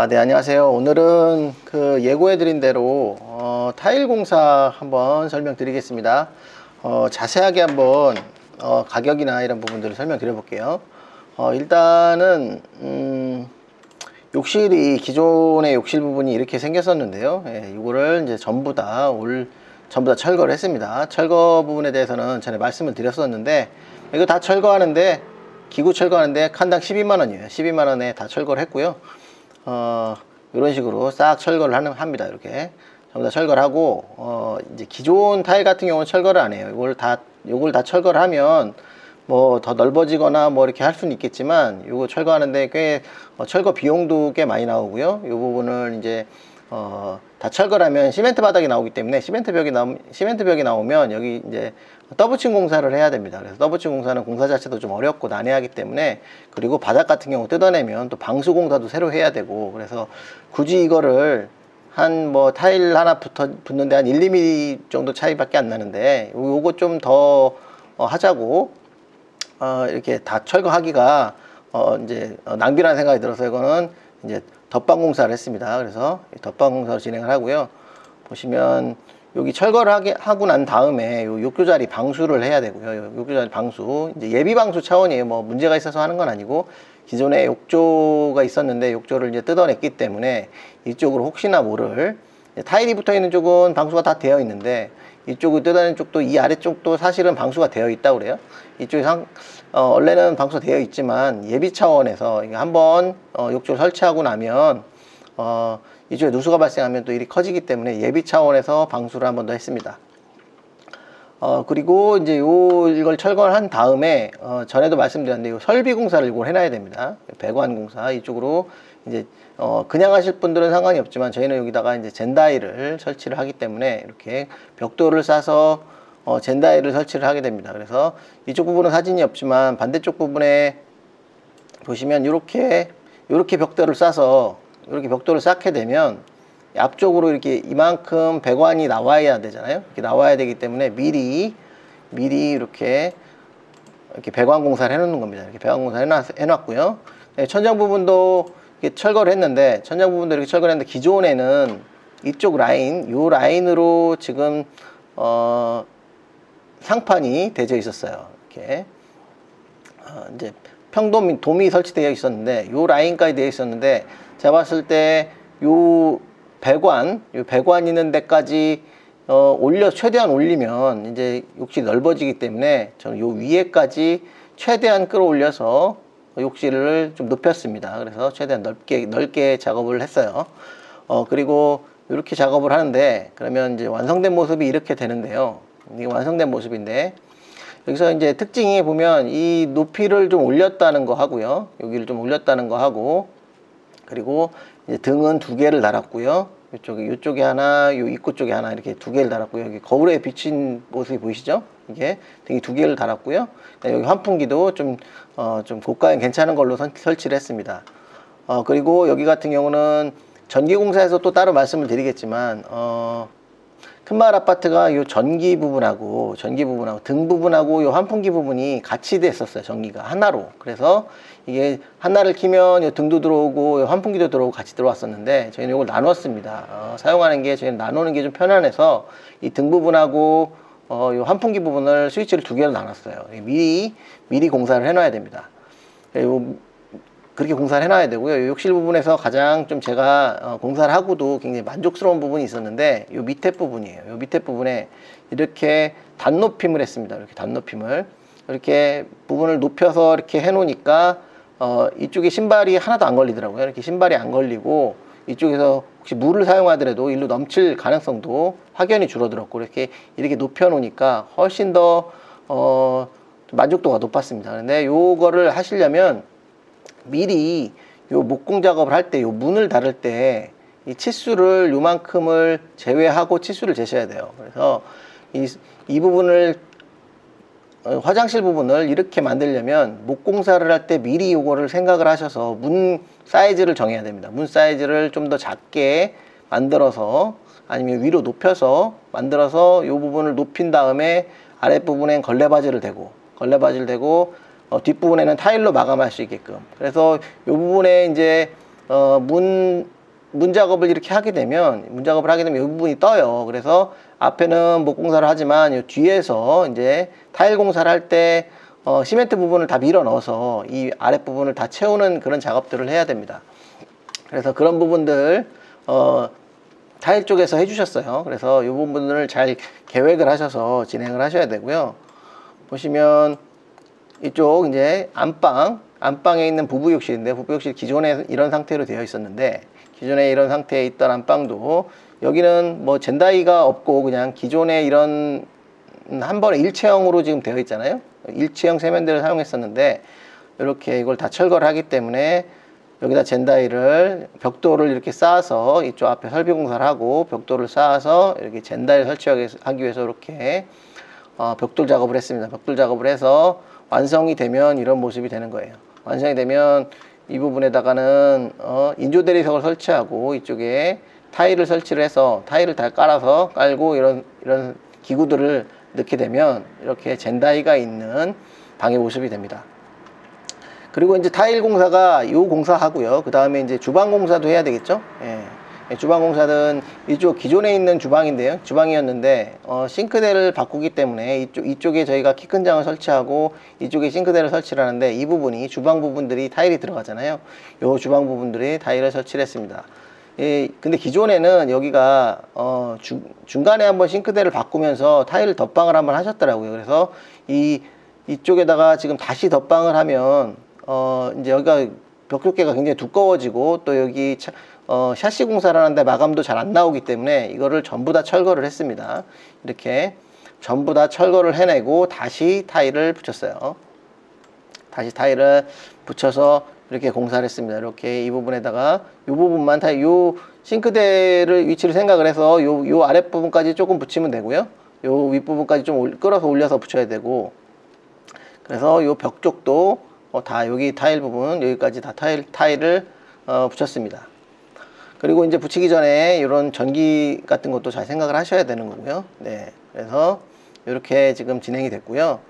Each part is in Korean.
네, 안녕하세요. 오늘은 그 예고해드린 대로 타일 공사 한번 설명드리겠습니다. 자세하게 한번 가격이나 이런 부분들을 설명드려 볼게요. 일단은 욕실이 기존의 욕실 부분이 이렇게 생겼었는데요. 이거를 이제 전부 다 철거를 했습니다. 철거 부분에 대해서는 전에 말씀을 드렸었는데, 이거 다 철거하는데, 기구 철거하는데 칸당 12만 원이에요. 12만 원에 다 철거를 했고요. 이런 식으로 싹 철거를 합니다. 이렇게 전부 다 철거를 하고, 이제 기존 타일 같은 경우는 철거를 안 해요. 요걸 다 철거를 하면 뭐 더 넓어지거나 뭐 이렇게 할 수는 있겠지만, 요거 철거하는데 꽤 철거 비용도 꽤 많이 나오고요. 요 부분을 이제 다 철거를 하면 시멘트 바닥이 나오기 때문에 시멘트 벽이 나오면 여기 이제 더블층 공사를 해야 됩니다. 그래서 더블층 공사는 공사 자체도 좀 어렵고 난해하기 때문에, 그리고 바닥 같은 경우 뜯어내면 또 방수 공사도 새로 해야 되고, 그래서 굳이 이거를 한 뭐 타일 하나 붙는데 한 1, 2mm 정도 차이밖에 안 나는데, 요거 좀 더 하자고 이렇게 다 철거하기가 이제 낭비라는 생각이 들어서 이거는 이제 덧방 공사를 했습니다. 그래서 덧방 공사로 진행을 하고요. 보시면 여기 철거를 하고 난 다음에 요 욕조 자리 방수를 해야 되고요. 욕조 자리 방수, 이제 예비 방수 차원이에요. 뭐 문제가 있어서 하는 건 아니고, 기존에 욕조가 있었는데 욕조를 이제 뜯어냈기 때문에 이쪽으로 혹시나 모를, 타일이 붙어 있는 쪽은 방수가 다 되어 있는데, 이쪽을 뜯어낸 쪽도, 이 아래쪽도 사실은 방수가 되어 있다고 그래요. 이쪽이 원래는 방수가 되어 있지만 예비 차원에서 한번 욕조를 설치하고 나면 이쪽에 누수가 발생하면 또 일이 커지기 때문에 예비 차원에서 방수를 한 번 더 했습니다. 그리고 이제 이걸 철거를 한 다음에 전에도 말씀드렸는데, 요 설비 공사를 이걸 해놔야 됩니다. 배관 공사 이쪽으로 이제 그냥 하실 분들은 상관이 없지만, 저희는 여기다가 이제 젠다일을 설치를 하기 때문에 이렇게 벽돌을 싸서 젠다일을 설치를 하게 됩니다. 그래서 이쪽 부분은 사진이 없지만 반대쪽 부분에 보시면 이렇게 벽돌을 싸서 이렇게 벽돌을 쌓게 되면 앞쪽으로 이렇게 이만큼 배관이 나와야 되잖아요. 이렇게 나와야 되기 때문에 미리 이렇게 배관 공사를 해놓는 겁니다. 이렇게 배관 공사를 해놨고요. 천장 부분도 이렇게 철거를 했는데, 기존에는 이쪽 요 라인으로 지금 상판이 대져 있었어요. 이렇게 이제 도미 설치되어 있었는데, 요 라인까지 되어 있었는데, 제가 봤을 때 요 배관 있는 데까지 최대한 올리면 이제 욕실이 넓어지기 때문에 저는 요 위에까지 최대한 끌어올려서 욕실을 좀 높였습니다. 그래서 최대한 넓게 작업을 했어요. 그리고 이렇게 작업을 하는데, 그러면 이제 완성된 모습이 이렇게 되는데요. 이게 완성된 모습인데, 여기서 이제 특징이 보면 이 높이를 좀 올렸다는 거 하고요. 여기를 좀 올렸다는 거 하고, 그리고 이제 등은 2개를 달았고요. 이쪽에 하나, 요 입구 쪽에 하나, 이렇게 2개를 달았고요. 여기 거울에 비친 모습이 보이시죠? 이게 등이 2개를 달았고요. 여기 환풍기도 좀 고가형 괜찮은 걸로 설치를 했습니다. 그리고 여기 같은 경우는 전기공사에서 또 따로 말씀을 드리겠지만, 큰마을 아파트가 요 전기 부분하고 등 부분하고 요 환풍기 부분이 같이 됐었어요. 전기가 하나로. 그래서 이게 하나를 키면 요 등도 들어오고 요 환풍기도 들어오고 같이 들어왔었는데, 저희는 이걸 나눴습니다. 사용하는 게, 저희는 나누는 게 좀 편안해서 이 등 부분하고 요 환풍기 부분을 스위치를 2개로 나눴어요. 미리 공사를 해놔야 됩니다. 그렇게 공사를 해놔야 되고요. 욕실 부분에서 가장 좀 제가 공사를 하고도 굉장히 만족스러운 부분이 있었는데, 요 밑에 부분이에요. 요 밑에 부분에 이렇게 단높임을 했습니다. 이렇게 부분을 높여서 이렇게 해놓으니까 이쪽에 신발이 하나도 안 걸리더라고요. 이렇게 신발이 안 걸리고, 이쪽에서 혹시 물을 사용하더라도 일로 넘칠 가능성도 확연히 줄어들었고, 이렇게 높여 놓으니까 훨씬 더 만족도가 높았습니다. 근데 요거를 하시려면 미리 요 목공 작업을 할 때, 요 문을 달을 때 이 치수를 요만큼을 제외하고 치수를 재셔야 돼요. 그래서 이 부분을, 화장실 부분을 이렇게 만들려면 목공사를 할 때 미리 요거를 생각을 하셔서 문 사이즈를 정해야 됩니다. 문 사이즈를 좀 더 작게 만들어서, 아니면 위로 높여서 만들어서 요 부분을 높인 다음에 아랫부분엔 걸레바지를 대고 뒷부분에는 타일로 마감할 수 있게끔. 그래서 이 부분에 이제 문 작업을 이렇게 하게 되면, 이 부분이 떠요. 그래서 앞에는 목 공사를 하지만 이 뒤에서 이제 타일 공사를 할 때 시멘트 부분을 다 밀어 넣어서 이 아랫부분을 다 채우는 그런 작업들을 해야 됩니다. 그래서 그런 부분들 타일 쪽에서 해주셨어요. 그래서 이 부분들을 잘 계획을 하셔서 진행을 하셔야 되고요. 보시면 이쪽 이제 안방에 있는 부부욕실인데, 부부욕실 기존에 이런 상태로 되어 있었는데, 기존에 이런 상태에 있던 안방도 여기는 뭐 젠다이가 없고 그냥 기존에 이런 한 번에 일체형으로 지금 되어 있잖아요. 일체형 세면대를 사용했었는데, 이렇게 이걸 다 철거를 하기 때문에 여기다 젠다이를, 벽돌을 이렇게 쌓아서 이쪽 앞에 설비 공사를 하고 벽돌을 쌓아서 이렇게 젠다이를 설치하기 위해서 이렇게 벽돌 작업을 했습니다. 벽돌 작업을 해서 완성이 되면 이런 모습이 되는 거예요. 완성이 되면 이 부분에다가는 인조 대리석을 설치하고 이쪽에 타일을 설치를 해서 타일을 다 깔고 이런 기구들을 넣게 되면 이렇게 젠다이가 있는 방의 모습이 됩니다. 그리고 이제 타일 공사가 요 공사하고요. 그 다음에 이제 주방 공사도 해야 되겠죠. 예. 주방 공사는 이쪽 기존에 있는 주방인데요. 주방이었는데 싱크대를 바꾸기 때문에 이쪽에 저희가 키 큰 장을 설치하고 이쪽에 싱크대를 설치를 하는데, 이 부분이 주방 부분들이 타일이 들어가잖아요. 요 주방 부분들이 타일을 설치를 했습니다. 예, 근데 기존에는 여기가 중간에 한번 싱크대를 바꾸면서 타일 덧방을 한번 하셨더라고요. 그래서 이쪽에다가 지금 다시 덧방을 하면 이제 여기가 벽돌계가 굉장히 두꺼워지고, 또 여기 샤시 공사를 하는데 마감도 잘 안 나오기 때문에 이거를 전부 다 철거를 했습니다. 이렇게 전부 다 철거를 해내고 다시 타일을 붙였어요. 다시 타일을 붙여서 이렇게 공사를 했습니다. 이렇게 이 부분에다가 이 부분만 요 싱크대를 위치를 생각을 해서 요 아랫부분까지 조금 붙이면 되고요. 요 윗부분까지 좀 끌어서 올려서 붙여야 되고, 그래서 요 벽 쪽도 다 여기 타일 부분 여기까지 다 타일을 붙였습니다. 그리고 이제 붙이기 전에 이런 전기 같은 것도 잘 생각을 하셔야 되는 거고요. 네, 그래서 이렇게 지금 진행이 됐고요.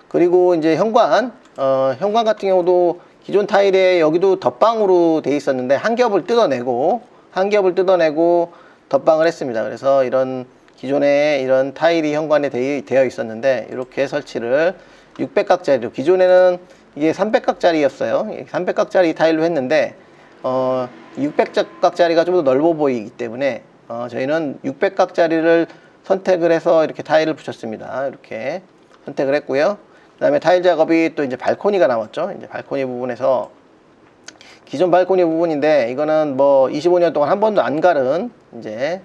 그리고 이제 현관 같은 경우도 기존 타일에 여기도 덧방으로 돼 있었는데 한 겹을 뜯어내고 덧방을 했습니다. 그래서 이런 기존에 이런 타일이 현관에 되어 있었는데 이렇게 설치를 600각짜리로, 기존에는 이게 300각짜리였어요. 300각짜리 타일로 했는데 600각짜리가 좀 더 넓어 보이기 때문에 저희는 600각짜리를 선택을 해서 이렇게 타일을 붙였습니다. 이렇게 선택을 했고요. 그 다음에 타일 작업이 또 이제 발코니가 나왔죠. 이제 발코니 부분에서, 기존 발코니 부분인데 이거는 뭐 25년 동안 한 번도 안 갈은 이제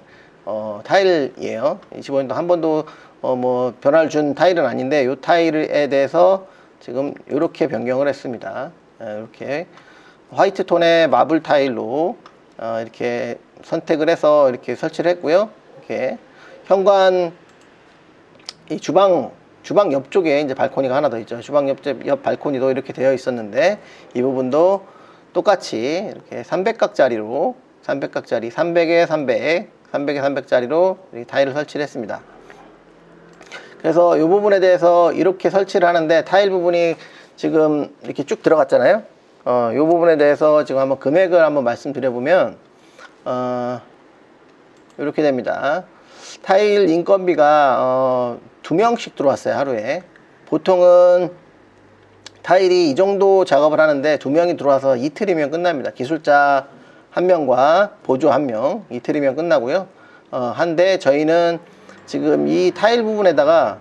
타일이에요. 25년 동안 한 번도 뭐 변화를 준 타일은 아닌데, 이 타일에 대해서 지금 이렇게 변경을 했습니다. 이렇게 화이트 톤의 마블 타일로 이렇게 선택을 해서 이렇게 설치를 했고요. 이렇게 현관, 이 주방 옆쪽에 이제 발코니가 하나 더 있죠. 주방 옆 발코니도 이렇게 되어 있었는데, 이 부분도 똑같이 이렇게 300각짜리로 300에 300짜리로 이렇게 타일을 설치를 했습니다. 그래서 이 부분에 대해서 이렇게 설치를 하는데, 타일 부분이 지금 이렇게 쭉 들어갔잖아요. 이 부분에 대해서 지금 한번 금액을 한번 말씀드려보면 이렇게 됩니다. 타일 인건비가 2명씩 들어왔어요, 하루에. 보통은 타일이 이 정도 작업을 하는데 2명이 들어와서 이틀이면 끝납니다. 기술자 1명과 보조 1명, 이틀이면 끝나고요. 한데 저희는 지금 이 타일 부분에다가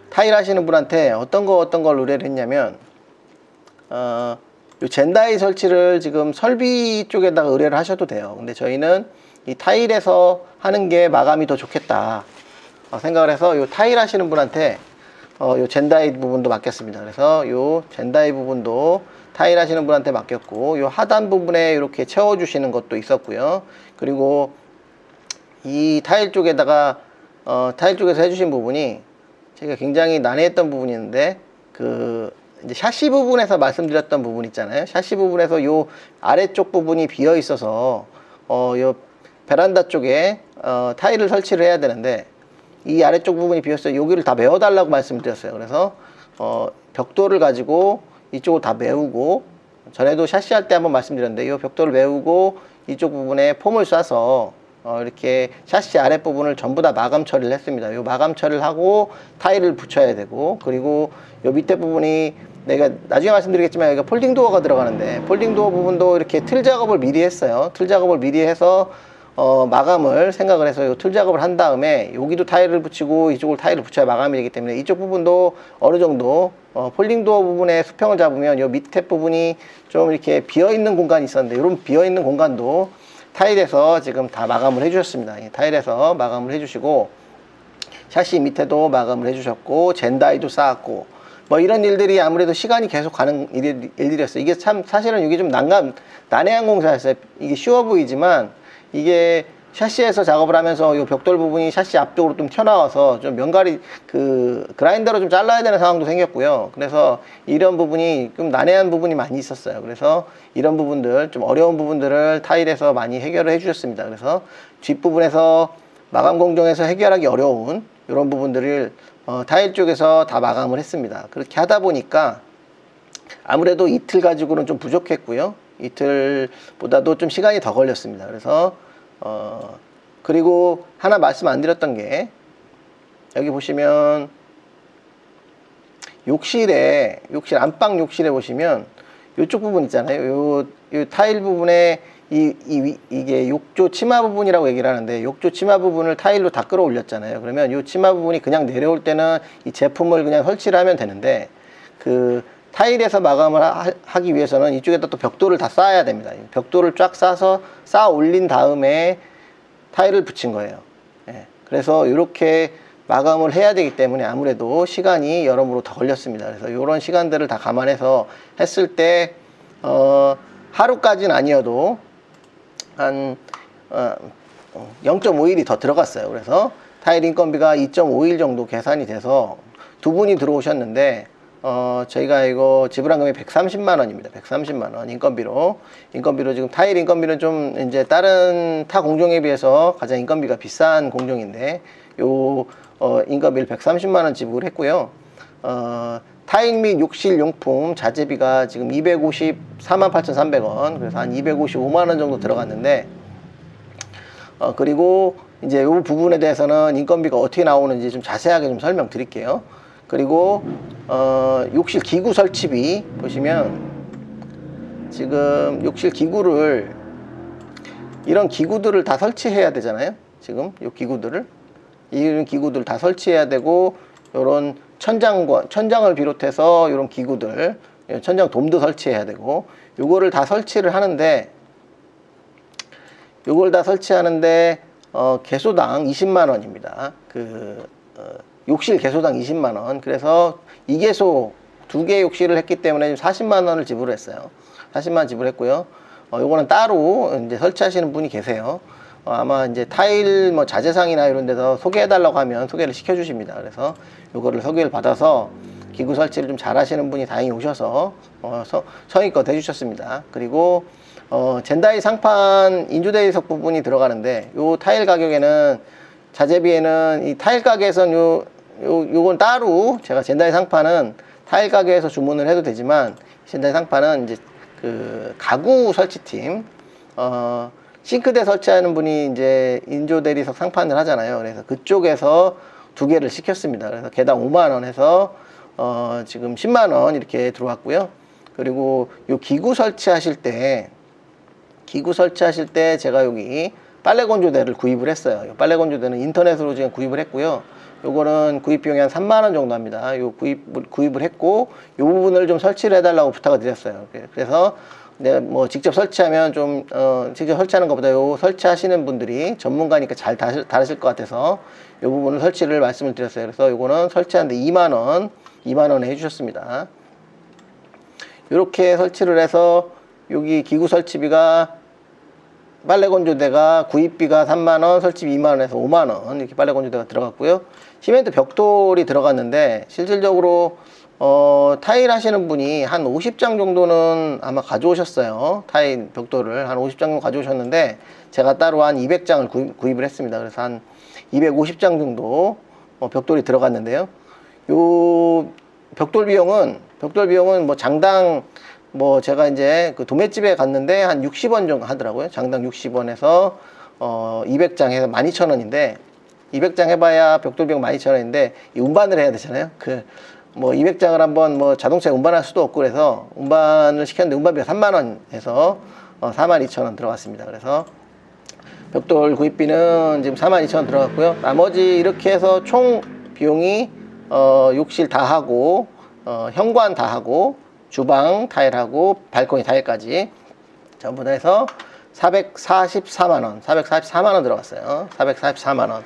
타일 하시는 분한테 어떤 걸 의뢰를 했냐면, 요 젠다이 설치를 지금 설비 쪽에다가 의뢰를 하셔도 돼요. 근데 저희는 이 타일에서 하는 게 마감이 더 좋겠다 생각을 해서 요 타일 하시는 분한테 요 젠다이 부분도 맡겼습니다. 그래서 요 젠다이 부분도 타일 하시는 분한테 맡겼고, 요 하단 부분에 이렇게 채워주시는 것도 있었고요. 그리고 이 타일 쪽에다가 타일 쪽에서 해주신 부분이 제가 굉장히 난해했던 부분이 있는데, 이제 샤시 부분에서 말씀드렸던 부분 있잖아요. 샤시 부분에서 요 아래쪽 부분이 비어 있어서 요 베란다 쪽에 타일을 설치를 해야 되는데, 이 아래쪽 부분이 비었어요. 여기를 다 메워달라고 말씀드렸어요. 그래서 벽돌을 가지고 이쪽을 다 메우고 전에도 샤시 할 때 한번 말씀드렸는데 이 벽돌을 메우고 이쪽 부분에 폼을 쏴서 이렇게 샤시 아랫부분을 전부 다 마감 처리를 했습니다. 이 마감 처리를 하고 타일을 붙여야 되고, 그리고 이 밑에 부분이 내가 나중에 말씀드리겠지만 여기가 폴딩 도어가 들어가는데 폴딩 도어 부분도 이렇게 틀 작업을 미리 했어요. 틀 작업을 미리 해서 마감을 생각을 해서 이 틀 작업을 한 다음에 여기도 타일을 붙이고 이쪽을 타일을 붙여야 마감이 되기 때문에 이쪽 부분도 어느 정도 폴딩 도어 부분에 수평을 잡으면 이 밑에 부분이 좀 이렇게 비어있는 공간이 있었는데 이런 비어있는 공간도 타일에서 지금 다 마감을 해 주셨습니다. 타일에서 마감을 해 주시고 샤시 밑에도 마감을 해 주셨고 젠다이도 쌓았고 뭐 이런 일들이 아무래도 시간이 계속 가는 일들이었어요. 이게 참 사실은 이게 좀 난해한 공사였어요. 이게 쉬워 보이지만 이게 샤시에서 작업을 하면서 이 벽돌 부분이 샤시 앞쪽으로 좀 튀어나와서 좀 면갈이 그라인더로 좀 잘라야 되는 상황도 생겼고요. 그래서 이런 부분이 좀 난해한 부분이 많이 있었어요. 그래서 이런 부분들 좀 어려운 부분들을 타일에서 많이 해결을 해 주셨습니다. 그래서 뒷부분에서 마감 공정에서 해결하기 어려운 이런 부분들을 타일 쪽에서 다 마감을 했습니다. 그렇게 하다 보니까 아무래도 이틀 가지고는 좀 부족했고요. 이틀보다도 좀 시간이 더 걸렸습니다. 그래서 그리고 하나 말씀 안 드렸던 게 여기 보시면 안방 욕실에 보시면 이쪽 부분 있잖아요. 요 타일 부분에 이게 욕조 치마 부분이라고 얘기를 하는데 욕조 치마 부분을 타일로 다 끌어올렸잖아요. 그러면 이 치마 부분이 그냥 내려올 때는 이 제품을 그냥 설치를 하면 되는데 타일에서 마감을 하기 위해서는 이쪽에다 또 벽돌을 다 쌓아야 됩니다. 벽돌을 쫙 쌓아 올린 다음에 타일을 붙인 거예요. 예, 그래서 이렇게 마감을 해야 되기 때문에 아무래도 시간이 여러모로 더 걸렸습니다. 그래서 이런 시간들을 다 감안해서 했을 때 하루까지는 아니어도 한 0.5일이 더 들어갔어요. 그래서 타일 인건비가 2.5일 정도 계산이 돼서 두 분이 들어오셨는데 저희가 이거 지불한 금액이 130만 원입니다. 130만 원 인건비로 지금 타일 인건비는 좀 이제 다른 타 공정에 비해서 가장 인건비가 비싼 공정인데 요 인건비를 130만 원 지불했고요. 타일 및 욕실 용품 자재비가 지금 254만 8,300원, 그래서 한 255만 원 정도 들어갔는데 그리고 이제 이 부분에 대해서는 인건비가 어떻게 나오는지 좀 자세하게 좀 설명드릴게요. 그리고 욕실 기구 설치비 보시면 지금 욕실 기구를 이런 기구들을 다 설치해야 되잖아요. 지금 이 이런 기구들 다 설치해야 되고 요런 천장을 비롯해서 이런 기구들 천장 돔도 설치해야 되고 요거를 다 설치를 하는데 개소당 20만 원입니다. 욕실 개소당 20만 원. 그래서 2개소 2개 욕실을 했기 때문에 40만 원을 지불했어요. 40만 원 지불했고요. 요거는 따로 이제 설치하시는 분이 계세요. 아마 이제 타일 뭐 자재상이나 이런 데서 소개해 달라고 하면 소개를 시켜 주십니다. 그래서 요거를 소개를 받아서 기구 설치를 좀 잘 하시는 분이 다행히 오셔서 성의껏 해주셨습니다. 그리고 젠다이 상판 인조대리석 부분이 들어가는데 요 타일 가격에는 자재비에는 이 타일 가게에서는 요건 따로 제가 젠다이 상판은 타일 가게에서 주문을 해도 되지만 젠다이 상판은 이제 가구 설치팀 싱크대 설치하는 분이 이제 인조대리석 상판을 하잖아요. 그래서 그쪽에서 2개를 시켰습니다. 그래서 개당 5만 원 해서 지금 10만 원 이렇게 들어왔고요. 그리고 요 기구 설치하실 때 제가 여기 빨래 건조대를 구입을 했어요. 요 빨래 건조대는 인터넷으로 지금 구입을 했고요. 요거는 구입 비용이 한 3만 원 정도 합니다. 요 구입을 했고 요 부분을 좀 설치를 해달라고 부탁을 드렸어요. 그래서 내가 뭐 직접 설치하면 직접 설치하는 것보다 요 설치하시는 분들이 전문가니까 잘 다루실 것 같아서 요 부분을 설치를 말씀을 드렸어요. 그래서 요거는 설치하는데 2만 원에 해주셨습니다. 이렇게 설치를 해서 여기 기구 설치비가 빨래 건조대가 구입비가 3만 원, 설치비 2만 원에서 5만 원 이렇게 빨래 건조대가 들어갔고요. 시멘트 벽돌이 들어갔는데 실질적으로 타일 하시는 분이 한 50장 정도는 아마 가져오셨어요. 타일 벽돌을 한 50장 정도 가져오셨는데 제가 따로 한 200장을 구입을 했습니다. 그래서 한 250장 정도 벽돌이 들어갔는데요. 요 벽돌 비용은 뭐 장당 뭐 제가 이제 그 도매집에 갔는데 한 60원 정도 하더라고요. 장당 60원에서 200장 해서 12,000원인데 200장 해봐야 벽돌비용 12,000원인데 이 운반을 해야 되잖아요. 그 뭐 200장을 한번 뭐 자동차에 운반할 수도 없고 그래서 운반을 시켰는데 운반비가 3만 원 해서 42,000원 들어갔습니다. 그래서 벽돌 구입비는 지금 42,000원 들어갔고요. 나머지 이렇게 해서 총 비용이 욕실 다 하고 현관 다 하고 주방 타일하고 발코니 타일까지 전부 다 해서 444만원 444만원 들어갔어요. 444만원.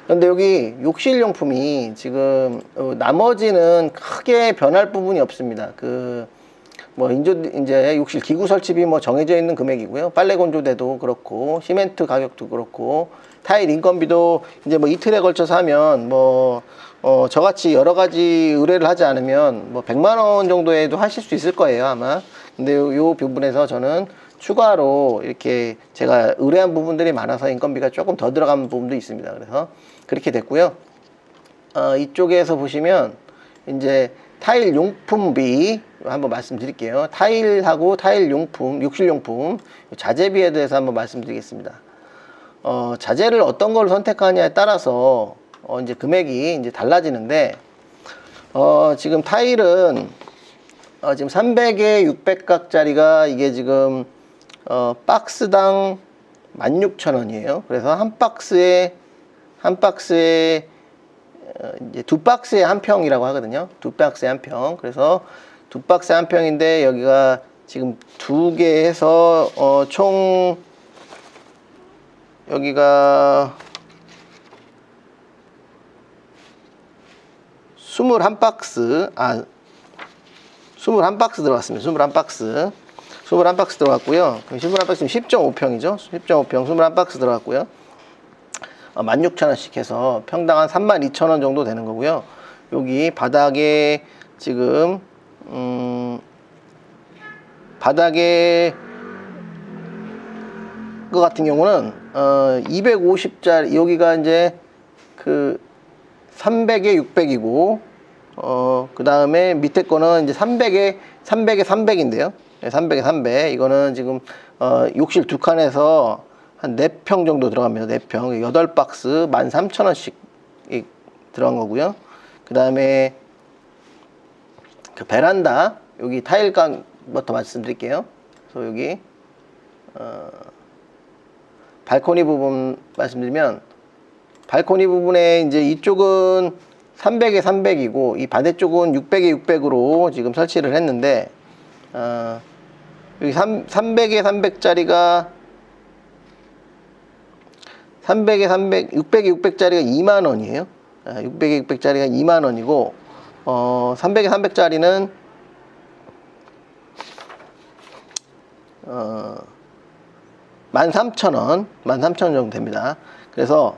근데 여기 욕실용품이 지금 나머지는 크게 변할 부분이 없습니다. 그 뭐 이제 욕실 기구 설치비 뭐 정해져 있는 금액이고요. 빨래 건조대도 그렇고 시멘트 가격도 그렇고 타일 인건비도 이제 뭐 이틀에 걸쳐서 하면 뭐 저같이 여러 가지 의뢰를 하지 않으면 뭐 100만 원 정도에도 하실 수 있을 거예요, 아마. 근데 요 부분에서 저는 추가로 이렇게 제가 의뢰한 부분들이 많아서 인건비가 조금 더 들어간 부분도 있습니다. 그래서 그렇게 됐고요. 이쪽에서 보시면 이제 타일 용품비 한번 말씀드릴게요. 타일하고 타일 용품, 욕실 용품 자재비에 대해서 한번 말씀드리겠습니다. 자재를 어떤 걸 선택하냐에 따라서 이제 금액이 이제 달라지는데 지금 타일은 지금 300에 600각짜리가 이게 지금 박스당 16,000원이에요. 그래서 한 박스에 이제 두 박스에 한 평이라고 하거든요. 두 박스에 한 평. 그래서 두 박스에 한 평인데 여기가 지금 두 개 해서 총 여기가 21박스 21박스 들어갔습니다. 21박스 21박스 들어갔고요. 21박스는 10.5평이죠. 10.5평 21박스 들어갔고요. 16,000원씩 해서 평당 한 32,000원 정도 되는 거고요. 여기 바닥에 지금 바닥에 그 같은 경우는 250짜리 여기가 이제 그 300에 600이고 그 다음에 밑에 거는 이제 300에 300인데요. 300에 300 이거는 지금 욕실 두 칸에서 한 4평 정도 들어갑니다. 4평 8박스 13,000원씩 들어간 거고요. 그 다음에 그 베란다 여기 타일감부터 말씀드릴게요. 그래서 여기 발코니 부분 말씀드리면 발코니 부분에 이제 이쪽은 300에 300이고 이 반대쪽은 600에 600으로 지금 설치를 했는데 여기 300에 300짜리가 300에 300, 600에 600짜리가 2만원이에요. 600에 600짜리가 2만원이고 300에 300짜리는 13,000원 13,000원 정도 됩니다. 그래서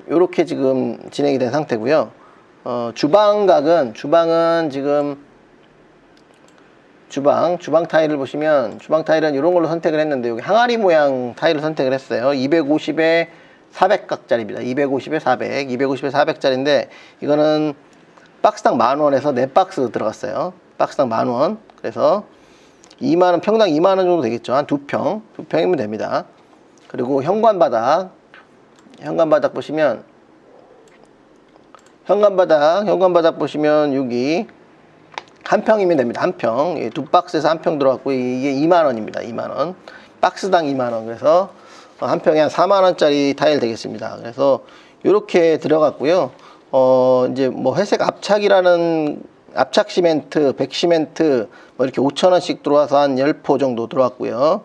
이렇게 지금 진행이 된 상태고요. 주방은 지금 주방 타일을 보시면 주방 타일은 이런 걸로 선택을 했는데 여기 항아리 모양 타일을 선택을 했어요. 250에 400각짜리입니다. 250에 400 250에 400짜리인데 이거는 박스당 10,000원에서 4박스 들어갔어요. 박스당 10,000원. 그래서 2만원 평당 2만원 정도 되겠죠. 한 2평이면 됩니다. 그리고 현관바닥 보시면 현관바닥 보시면 여기 한 평이면 됩니다. 한 평. 두 박스에서 한 평 들어갔고 이게 2만원입니다. 2만원. 박스당 2만원. 그래서 한 평에 한 4만원짜리 타일 되겠습니다. 그래서 이렇게 들어갔고요. 이제 뭐 회색 압착이라는 압착 시멘트, 백 시멘트 뭐 이렇게 5,000원씩 들어와서 한 10포 정도 들어왔고요.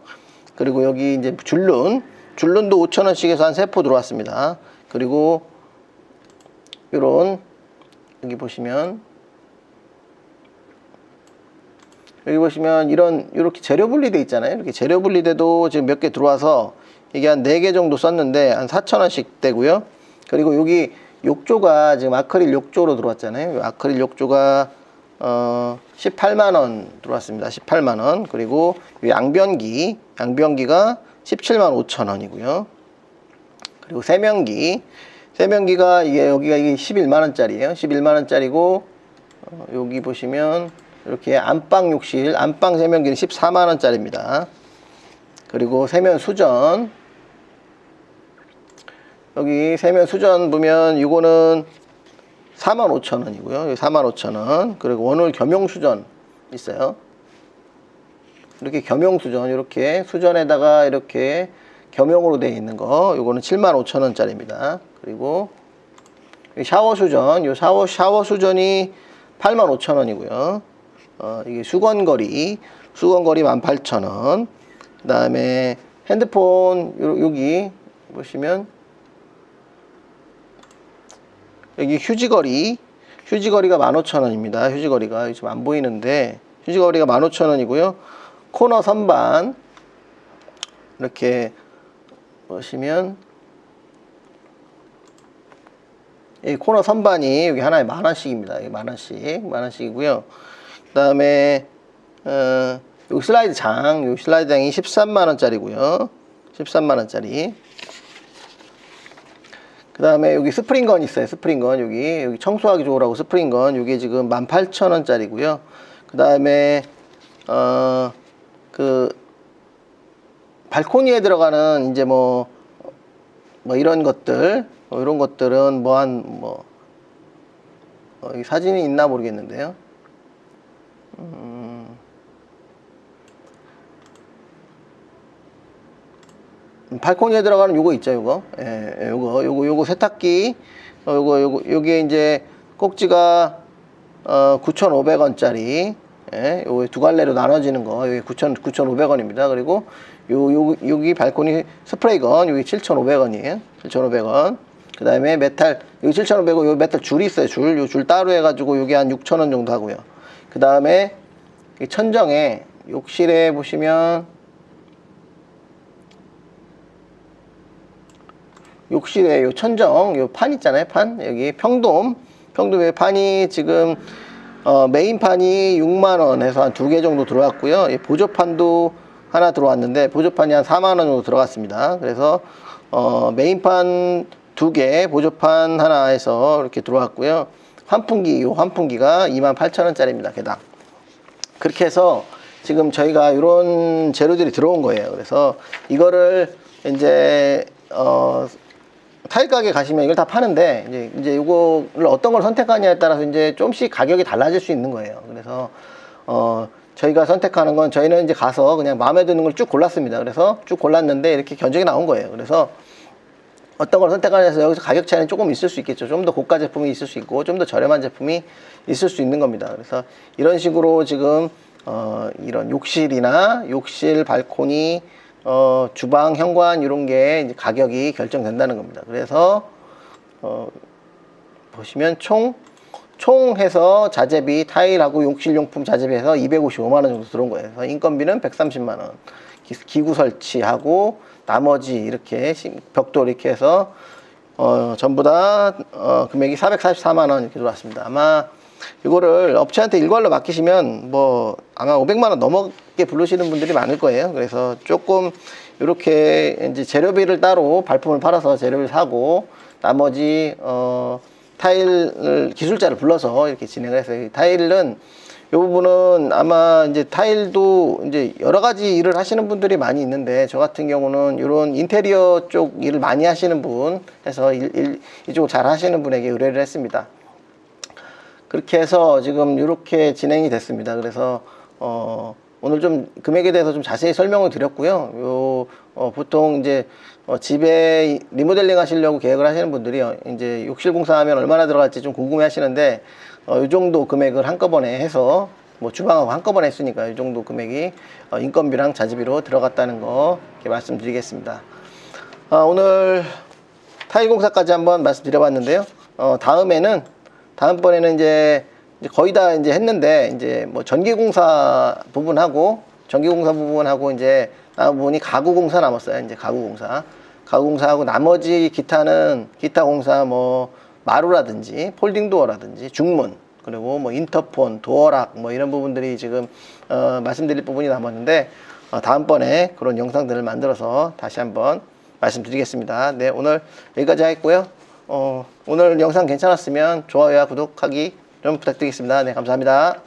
그리고 여기 이제 줄눈도 5,000원씩 해서 한 3포 들어왔습니다. 그리고 요런 여기 보시면 이렇게 재료 분리대 있잖아요. 이렇게 재료 분리대도 지금 몇 개 들어와서 이게 한 4개 정도 썼는데 한 4,000원씩 되고요. 그리고 여기 욕조가 지금 아크릴 욕조로 들어왔잖아요. 아크릴 욕조가 18만원 들어왔습니다. 18만원. 그리고 양변기가 17만 5천원이고요. 그리고 세면기가 여기가 11만원짜리예요. 11만원짜리고 여기 보시면 이렇게 안방 욕실, 안방 세면기는 14만 원짜리입니다. 그리고 세면 수전, 여기 세면 수전 보면 이거는 45,000원이고요. 45,000원. 그리고 원홀 겸용 수전 있어요. 이렇게 겸용 수전, 이렇게 수전에다가 이렇게 겸용으로 되어 있는 거, 요거는 75,000원짜리입니다. 그리고 샤워 수전, 요 샤워 수전이 85,000원이고요. 이게 수건거리 18,000원. 그 다음에 핸드폰, 여기 보시면 여기 휴지거리가 15,000원입니다. 휴지거리가 지금 안 보이는데 휴지거리가 15,000원이고요. 코너 선반 이렇게 보시면 이 코너 선반이 여기 하나에 10,000원씩입니다. 여기 10,000원씩이고요. 그 다음에 여기 슬라이드장, 여기 슬라이드장이 13만 원짜리고요. 13만 원짜리. 그 다음에 여기 스프링건 있어요. 스프링건 여기 청소하기 좋으라고 스프링건, 여기 지금 18,000원짜리고요. 그 다음에 그 발코니에 들어가는 이제 뭐 이런 것들, 이런 것들은 여기 사진이 있나 모르겠는데요. 발코니에 들어가는 요거 있죠, 요거. 예, 요거 세탁기. 요게 이제 꼭지가 9,500원짜리. 예, 요거 두 갈래로 나눠지는 거. 여기 9,500원입니다. 그리고 여기 발코니 스프레이건, 여기 7,500원이에요. 7,500원. 그 다음에 메탈, 여기 7,500원, 여기 메탈 줄이 있어요. 요 줄 따로 해가지고 요게 한 6,000원 정도 하고요. 그 다음에 천정에, 욕실에 보시면 욕실에 요 천정, 요 판 있잖아요. 판. 여기 평돔의 판이 지금 메인판이 6만 원 해서 한 2개 정도 들어왔고요. 보조판도 하나 들어왔는데 보조판이 한 4만 원 정도 들어갔습니다. 그래서 메인판 2개, 보조판 하나 해서 이렇게 들어왔고요. 요 환풍기가 28,000원짜리입니다. 개당. 그렇게 해서 지금 저희가 이런 재료들이 들어온 거예요. 그래서 이거를 이제 타일 가게 가시면 이걸 다 파는데 이제 이거를 어떤 걸 선택하냐에 따라서 이제 좀씩 가격이 달라질 수 있는 거예요. 그래서 저희가 선택하는 건, 저희는 이제 가서 그냥 마음에 드는 걸 쭉 골랐습니다. 그래서 쭉 골랐는데 이렇게 견적이 나온 거예요. 그래서 어떤 걸 선택하냐에서 여기서 가격 차이는 조금 있을 수 있겠죠. 좀 더 고가 제품이 있을 수 있고 좀 더 저렴한 제품이 있을 수 있는 겁니다. 그래서 이런 식으로 지금 이런 욕실 발코니, 주방, 현관 이런 게 이제 가격이 결정된다는 겁니다. 그래서 보시면 총 해서 자재비, 타일하고 욕실용품 자재비해서 255만 원 정도 들어온 거예요. 그래서 인건비는 130만 원, 기구 설치하고 나머지 이렇게 벽돌 이렇게 해서 전부 다 금액이 444만 원 이렇게 들어왔습니다. 아마 이거를 업체한테 일괄로 맡기시면 뭐 아마 500만 원 넘게 부르시는 분들이 많을 거예요. 그래서 조금 이렇게 이제 재료비를 따로 발품을 팔아서 재료를 사고 나머지 타일 기술자를 불러서 이렇게 진행을 해서, 타일은 이 부분은 아마 이제 타일도 이제 여러 가지 일을 하시는 분들이 많이 있는데, 저 같은 경우는 이런 인테리어 쪽 일을 많이 하시는 분 해서 이쪽 잘 하시는 분에게 의뢰를 했습니다. 그렇게 해서 지금 이렇게 진행이 됐습니다. 그래서 오늘 좀 금액에 대해서 좀 자세히 설명을 드렸고요. 보통 이제 집에 리모델링 하시려고 계획을 하시는 분들이 이제 욕실 공사하면 얼마나 들어갈지 좀 궁금해 하시는데, 이 정도 금액을 한꺼번에 해서, 뭐 주방하고 한꺼번에 했으니까 이 정도 금액이 인건비랑 자재비로 들어갔다는 거 이렇게 말씀드리겠습니다. 오늘 타일 공사까지 한번 말씀드려봤는데요. 다음번에는 이제 거의 다 이제 했는데, 이제 뭐 전기공사 부분하고 이제 남은 부분이 가구공사 남았어요. 이제 가구공사하고 나머지 기타 공사, 뭐 마루라든지 폴딩도어라든지 중문, 그리고 뭐 인터폰, 도어락 뭐 이런 부분들이 지금 말씀드릴 부분이 남았는데, 다음번에 그런 영상들을 만들어서 다시 한번 말씀드리겠습니다. 네, 오늘 여기까지 하겠고요. 오늘 영상 괜찮았으면 좋아요와 구독하기 좀 부탁드리겠습니다. 네, 감사합니다.